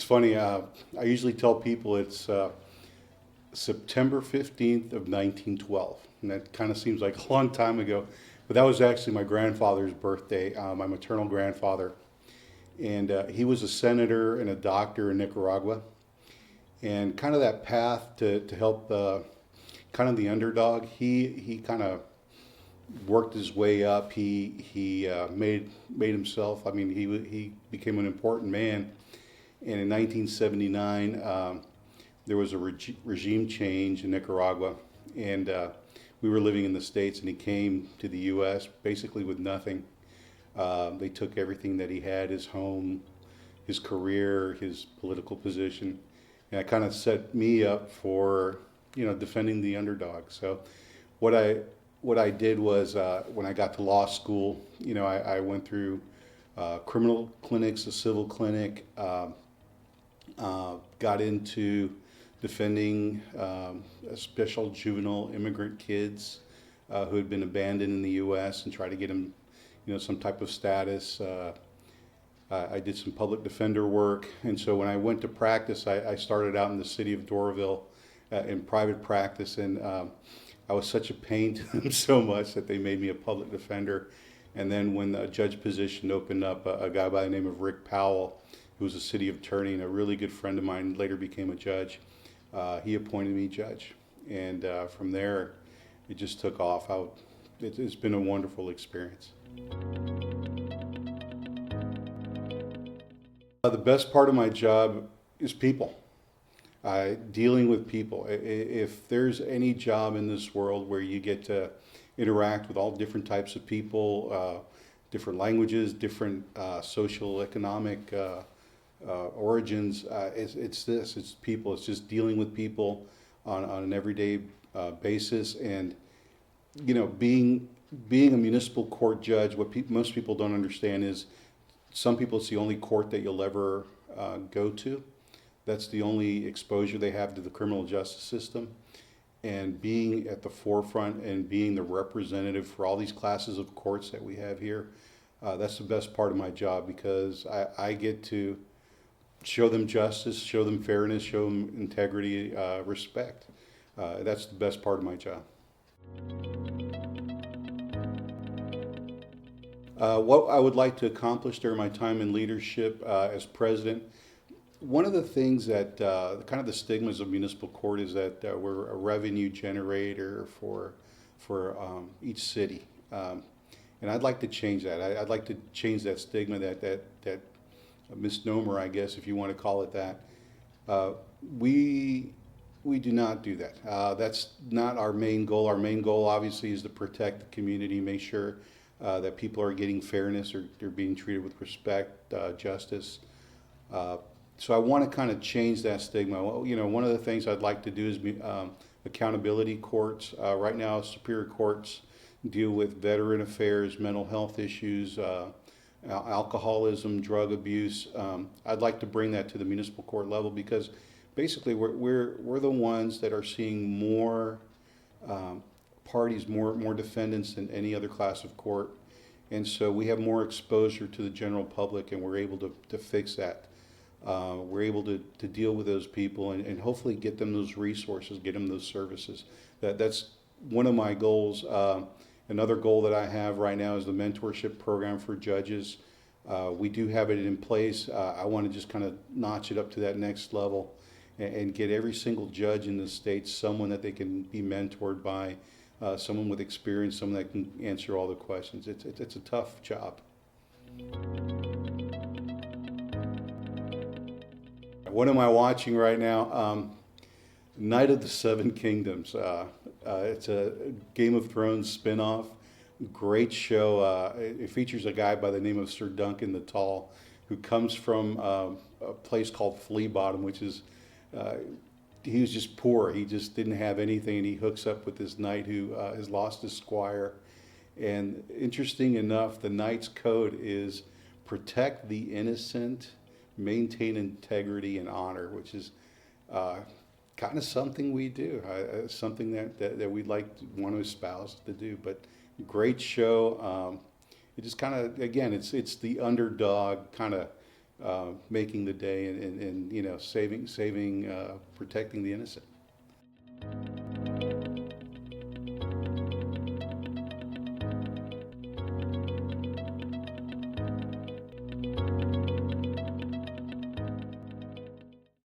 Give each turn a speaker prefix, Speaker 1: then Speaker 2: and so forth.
Speaker 1: It's funny, I usually tell people it's September 15th of 1912, and that kind of seems like a long time ago, but that was actually my grandfather's birthday, my maternal grandfather, and he was a senator and a doctor in Nicaragua, and kind of that path to help kind of the underdog, he kind of worked his way up. He made himself. I mean, he became an important man. And in 1979, there was a regime change in Nicaragua, and we were living in the States. And he came to the U.S. basically with nothing. They took everything that he had: his home, his career, his political position, and it kind of set me up for defending the underdog. So what I did was when I got to law school, I went through criminal clinics, a civil clinic, got into defending special juvenile immigrant kids who had been abandoned in the U.S. and try to get them, some type of status. I did some public defender work, and so when I went to practice, I started out in the city of Doraville in private practice, and I was such a pain to them so much that they made me a public defender. And then when the judge position opened up, a guy by the name of Rick Powell, who was a city attorney and a really good friend of mine, later became a judge, he appointed me judge. And from there, it just took off. It's been a wonderful experience. The best part of my job is people. Dealing with people. If there's any job in this world where you get to interact with all different types of people, different languages, different social, economic origins, it's this. It's people. It's just dealing with people on an everyday basis. And being a municipal court judge, what most people don't understand is some people it's the only court that you'll ever go to. That's the only exposure they have to the criminal justice system. And being at the forefront and being the representative for all these classes of courts that we have here, that's the best part of my job, because I get to show them justice, show them fairness, show them integrity, respect. That's the best part of my job. What I would like to accomplish during my time in leadership as president, one of the things that kind of the stigmas of municipal court is that we're a revenue generator for each city, and I'd like to change that. I'd like to change that stigma, that misnomer, I guess, if you want to call it that. We do not do that. That's not our main goal. Our main goal, obviously, is to protect the community, make sure that people are getting fairness, or they're being treated with respect, justice. So I want to kind of change that stigma. One of the things I'd like to do is accountability courts. Right now, superior courts deal with veteran affairs, mental health issues, alcoholism, drug abuse. I'd like to bring that to the municipal court level, because basically we're the ones that are seeing more parties, more defendants than any other class of court, and so we have more exposure to the general public, and we're able to fix that. We're able to deal with those people and hopefully get them those resources, get them those services. That's one of my goals. Another goal that I have right now is the mentorship program for judges. We do have it in place. I want to just kind of notch it up to that next level and get every single judge in the state someone that they can be mentored by, someone with experience, someone that can answer all the questions. It's a tough job. What am I watching right now? Night of the Seven Kingdoms. It's a Game of Thrones spinoff. Great show. It features a guy by the name of Sir Duncan the Tall, who comes from a place called Flea Bottom, which is, he was just poor. He just didn't have anything, and he hooks up with this knight who has lost his squire. And interesting enough, the knight's code is protect the innocent, maintain integrity and honor, which is kind of something we do, something that we'd like to want to espouse to do. But great show. It just kind of, again, it's the underdog kind of making the day and, saving, protecting the innocent.